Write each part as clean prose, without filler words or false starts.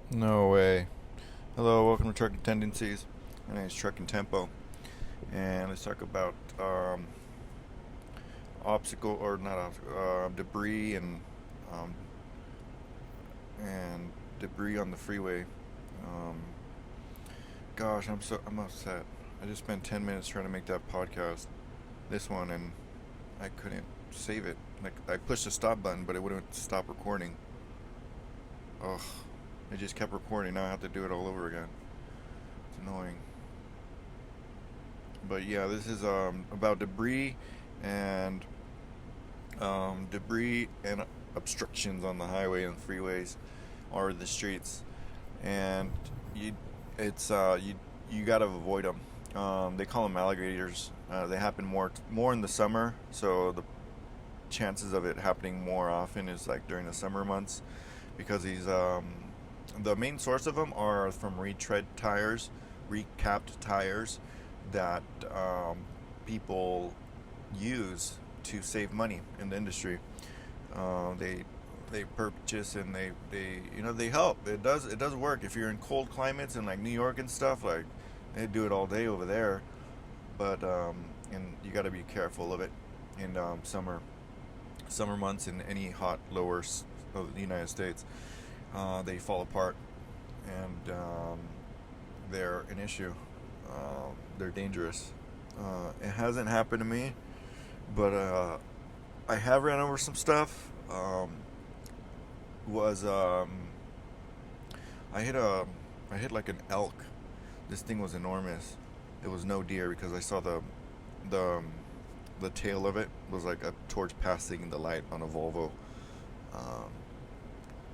No way. Hello, welcome to Trucking Tendencies. My name is Trucking Tempo, and let's talk about obstacle or not obstacle, debris um, and debris on the freeway. Um, Gosh, I'm upset. I just spent 10 minutes trying to make that podcast, this one, and I couldn't save it. Like I pushed the stop button, but it wouldn't stop recording. Ugh, it just kept recording. Now I have to do it all over again. It's annoying. But yeah, this is about and debris and obstructions on the highway and freeways or the streets, and you it's you gotta avoid them. They call them alligators. They happen more in the summer, so the chances of it happening more often is like during the summer months, because these the main source of them are from recapped tires that people use to save money in the industry. They purchase and they help. It does work if you're in cold climates in like New York and stuff. Like they do it all day over there, but and you got to be careful of it in summer months in any hot lowers of the United States. They fall apart, and they're an issue. They're dangerous. It hasn't happened to me, but I have ran over some stuff. Was I hit a I hit like an elk. This thing was enormous. It was no deer because I saw the the tail of it was like a torch passing the light on a Volvo. Um,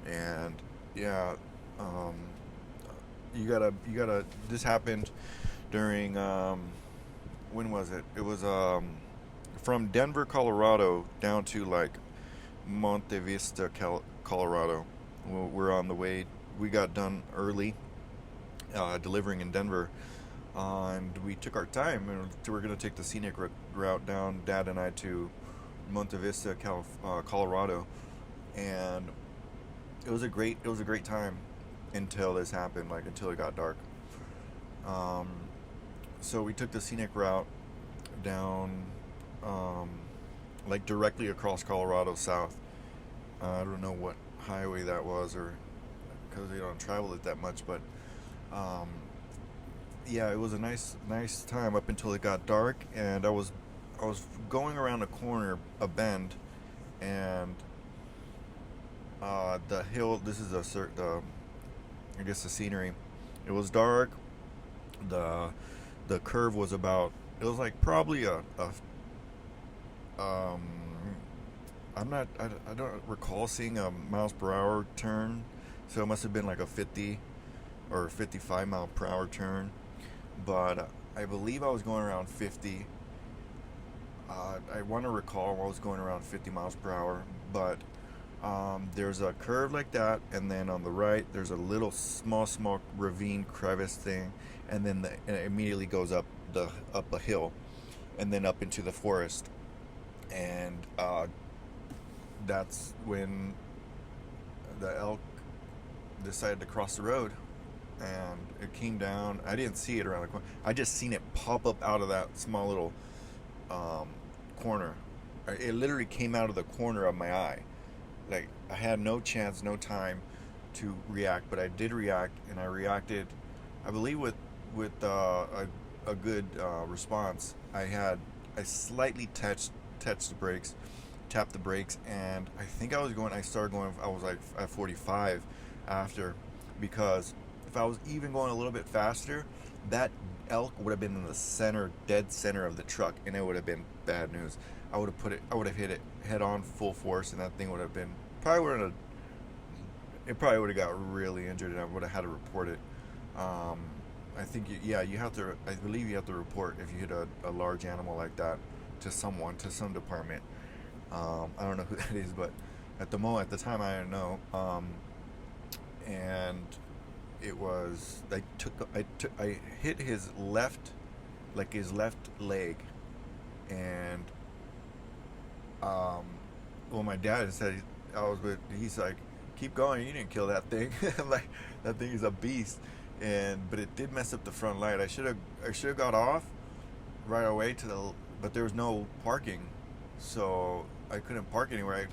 and yeah, um, you gotta. This happened during when was it? It was from Denver, Colorado, down to like Monte Vista, Colorado. We're on the way. We got done early delivering in Denver, and we took our time. And we're gonna take the scenic route down, Dad and I, to Monte Vista, Colorado, and it was a great time until this happened. Like until it got dark. Um, so we took the scenic route down, um, like directly across Colorado south. I don't know what highway that was, or because we don't travel it that much, but um, yeah, it was a nice time up until it got dark, and I was going around a corner, a bend, and the hill. This is I guess the scenery. It was dark. the The curve was about. It was like probably a I'm not. I don't recall seeing a miles per hour turn, so it must have been like a 50 or 55 mile per hour turn. But I believe I was going around 50. I want to recall I was going around 50 miles per hour, but there's a curve like that, and then on the right there's a little small ravine crevice thing, and then it immediately goes up a hill, and then up into the forest, and that's when the elk decided to cross the road, and it came down. I didn't see it around the corner. I just seen it pop up out of that small little um, corner. It literally came out of the corner of my eye. Like I had no chance, no time to react, but I did react, and I reacted, I believe, with a good response. I slightly touched the brakes, tapped the brakes, and I think I started going. I was like at 45 after, because if I was even going a little bit faster, that elk would have been in the center, dead center of the truck, and it would have been bad news. I would have hit it head on, full force, and that thing would have been probably would have it probably would have got really injured, and I would have had to report it. Um, I think yeah, you have to. I believe you have to report if you hit a large animal like that to someone, to some department. I don't know who that is, but at the time, I didn't know. And it was I hit his left leg, and um, well, my dad said I was with. He's like, keep going. You didn't kill that thing. Like, that thing is a beast. But it did mess up the front light. I should have got off right away but there was no parking, so I couldn't park anywhere.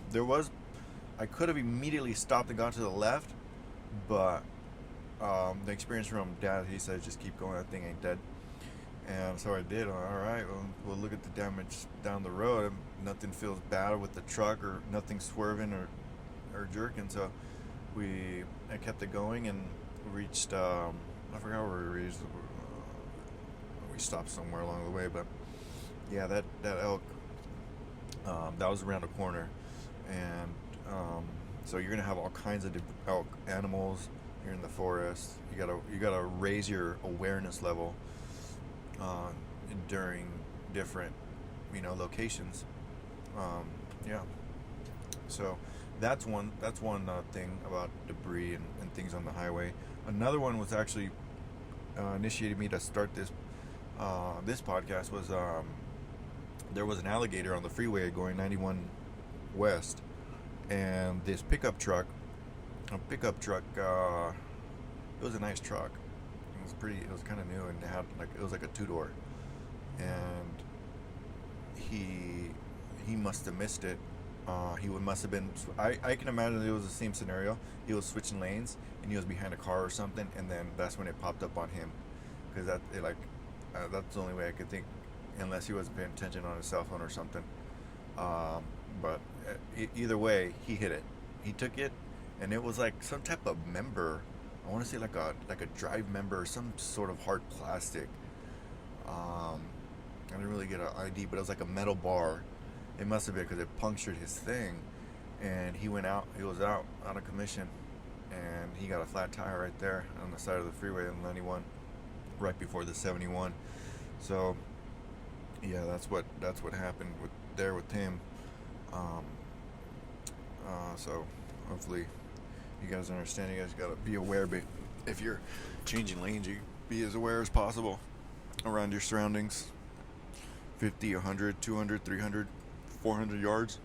I could have immediately stopped and gone to the left, but the experience from Dad, he said, just keep going. That thing ain't dead. And so I did. All right, we'll look at the damage down the road. Nothing feels bad with the truck, or nothing swerving or jerking. So I kept it going and reached. I forgot where we reached. We stopped somewhere along the way, but yeah, that elk. That was around the corner, and so you're gonna have all kinds of elk animals. You're in the forest. You gotta raise your awareness level during different, locations. Yeah. So that's one thing about debris and things on the highway. Another one was actually initiated me to start this podcast was there was an alligator on the freeway going 91 west, and this pickup truck. It was a nice truck. It was kind of new, and it was like a two-door, and he must have missed it. He must have been. I can imagine it was the same scenario. He was switching lanes, and he was behind a car or something, and then that's when it popped up on him, because that's the only way I could think, unless he wasn't paying attention on his cell phone or something. But either way, he hit it. He took it, and it was like some type of member. I want to say like a drive member, or some sort of hard plastic. I didn't really get an ID, but it was like a metal bar. It must have been, because it punctured his thing, and he was out of commission, and he got a flat tire right there on the side of the freeway on 91, right before the 71. So yeah, that's what happened with him. So hopefully you guys understand. You guys gotta be aware, but if you're changing lanes, you be as aware as possible around your surroundings. 50, 100, 200, 300, 400 yards.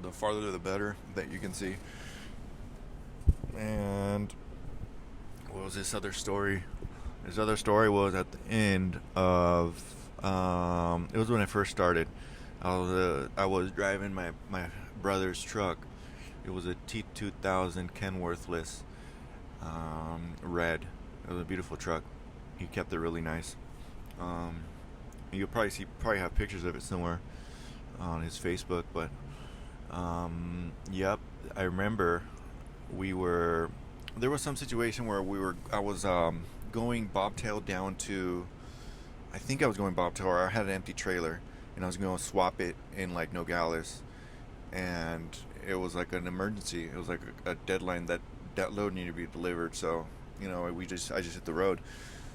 The farther the better that you can see. And what was this other story? This other story was at the end of it was when I first started. I was driving my brother's truck. It was a T2000 Kenworthless red. It was a beautiful truck. He kept it really nice. You'll probably have pictures of it somewhere on his Facebook. But yep, I remember there was some situation where I was going bobtail down to, I think I was going bobtail, or I had an empty trailer, and I was going to swap it in like Nogales, and it was like an emergency. It was like a deadline that load needed to be delivered. So I just hit the road.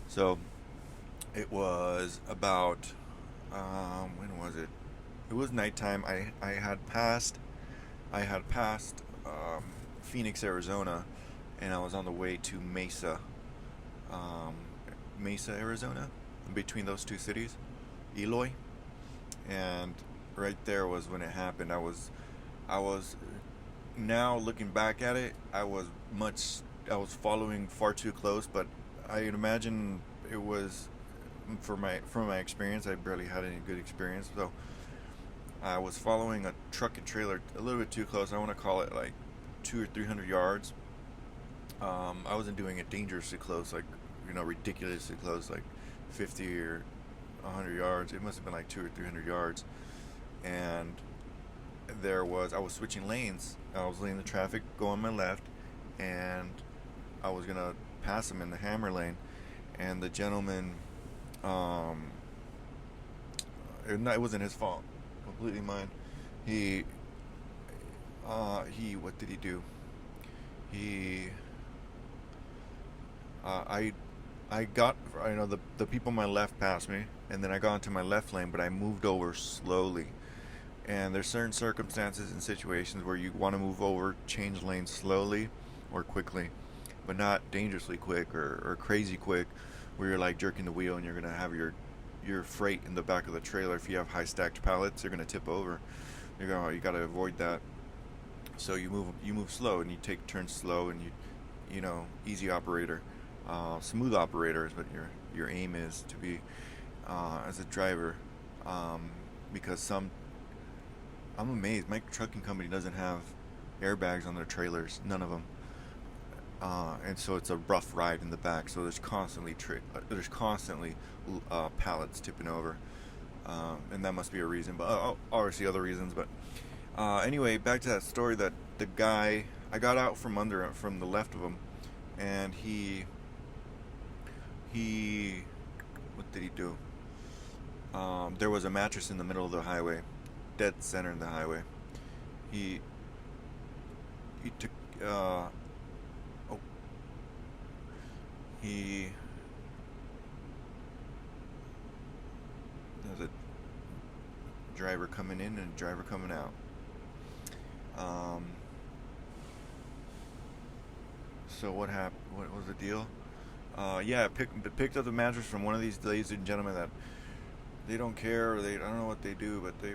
So it was about when was it? It was nighttime. I had passed Phoenix, Arizona, and I was on the way to Mesa, Arizona, between those two cities, Eloy. And right there was when it happened. I was now looking back at it, I was following far too close, but I imagine it was from my experience. I barely had any good experience, so I was following a truck and trailer a little bit too close. I want to call it like 200 or 300 yards. I wasn't doing it dangerously close, like ridiculously close, like 50 or 100 yards. It must have been like 200 or 300 yards, and I was switching lanes. I was letting the traffic go on my left, and I was gonna pass him in the hammer lane, and the gentleman, it wasn't his fault, completely mine. He what did he do? I got, the people on my left passed me, and then I got into my left lane, but I moved over slowly. And there's certain circumstances and situations where you want to move over, change lanes slowly or quickly, but not dangerously quick or crazy quick, where you're like jerking the wheel and you're going to have your freight in the back of the trailer. If you have high stacked pallets, they're going to tip over. You got to avoid that. So you move slow, and you take turns slow, and you know, easy operator, smooth operator is what your aim is to be as a driver. Um, because I'm amazed. My trucking company doesn't have airbags on their trailers, none of them. And so it's a rough ride in the back. So there's constantly pallets tipping over, and that must be a reason. But obviously other reasons. But anyway, back to that story that the guy I got out from the left of him, and he what did he do? There was a mattress in the middle of the highway, dead center in the highway. He he took oh he there's a driver coming in and a driver coming out. Um, so what happened? What was the deal? Yeah, picked up the mattress from one of these ladies and gentlemen that they don't care. Or I don't know what they do, but they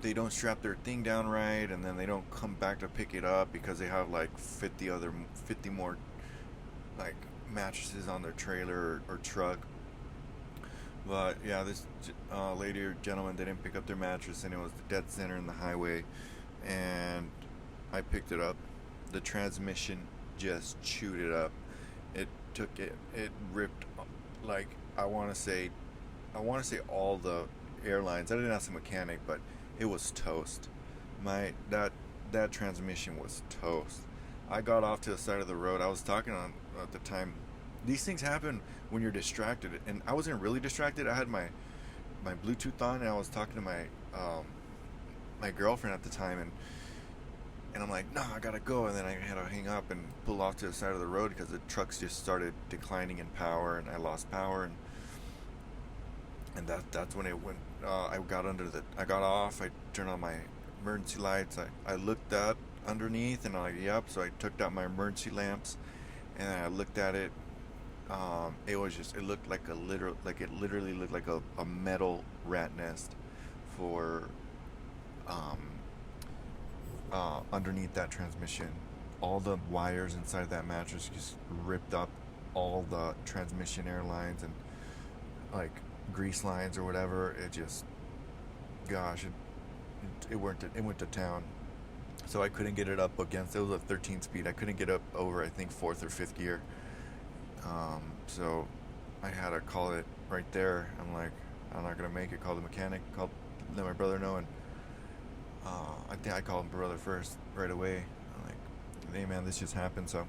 they don't strap their thing down right, and then they don't come back to pick it up because they have like 50 more like mattresses on their trailer or truck. But yeah, this lady or gentleman, they didn't pick up their mattress, and it was the dead center in the highway, and I picked it up. The transmission just chewed it up. It took it. It ripped like I want to say all the airlines. I didn't ask the mechanic, but it was toast. My that transmission was toast. I got off to the side of the road. I was talking on at the time. These things happen when you're distracted, and I wasn't really distracted. I had my Bluetooth on, and I was talking to my girlfriend at the time, and I'm like, no, I gotta go, and then I had to hang up and pull off to the side of the road because the trucks just started declining in power, and I lost power, and that's when it went. I got off. I turned on my emergency lights. I looked at underneath, and I'm like, yep. So I took out my emergency lamps, and I looked at it. It looked like it literally looked like a metal rat nest for um, underneath that transmission. All the wires inside that mattress just ripped up all the transmission airlines and like grease lines or whatever. It just, gosh, it went to town. So I couldn't get it up against. It was a 13 speed. I couldn't get up over, I think, fourth or fifth gear. So I had to call it right there. I'm like, I'm not gonna make it. Call the mechanic. Let my brother know, and I think I called my brother first right away. I'm like, hey man, this just happened. So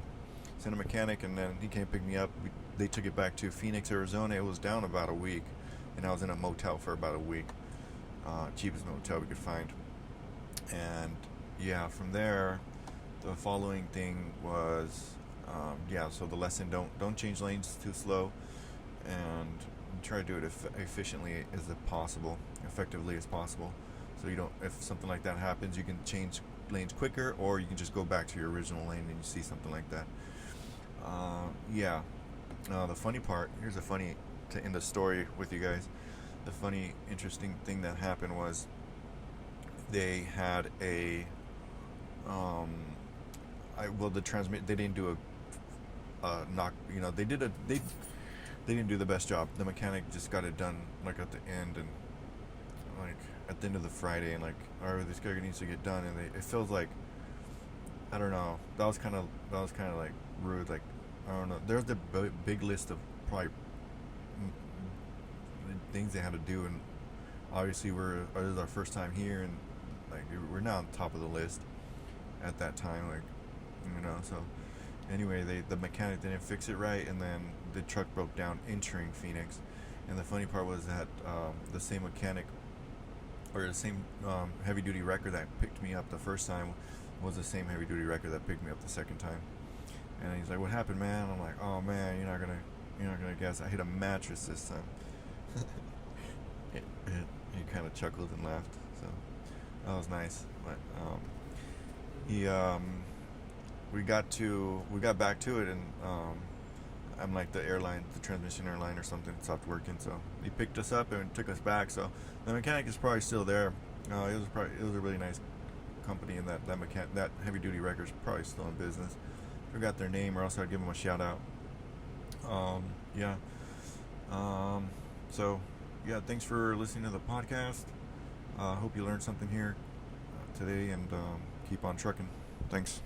sent a mechanic, and then he came pick me up. They took it back to Phoenix, Arizona. It was down about a week, and I was in a motel for about a week. Cheapest motel we could find, and yeah, from there, the following thing was. So the lesson: don't change lanes too slow, and try to do it efficiently as possible, effectively as possible. So you don't, if something like that happens, you can change lanes quicker, or you can just go back to your original lane and you see something like that. Yeah. The funny part here's a funny to end the story with you guys. The funny, interesting thing that happened was they had a the transmit. They didn't do a knock. They didn't do the best job. The mechanic just got it done like at the end, and like at the end of the Friday, and like, all right, this guy needs to get done, and it feels like, I don't know. That was kind of like rude. Like, I don't know. There's the big list of probably things they had to do, and obviously this is our first time here, and like we're not on top of the list at that time, like, so anyway, the mechanic didn't fix it right, and then the truck broke down entering Phoenix. And the funny part was that the same mechanic, or the same heavy duty wrecker that picked me up the first time, was the same heavy duty wrecker that picked me up the second time. And he's like, "What happened, man?" I'm like, "Oh man, you're not gonna guess. I hit a mattress this time." He kind of chuckled and laughed, so that was nice. But he we got back to it, and I'm like, the transmission airline or something stopped working, so he picked us up and took us back. So the mechanic is probably still there. It was a really nice company and that heavy duty wrecker's probably still in business. Forgot their name, or else I'd give them a shout out. Yeah. So yeah, thanks for listening to the podcast. Hope you learned something here today, and keep on trucking. Thanks.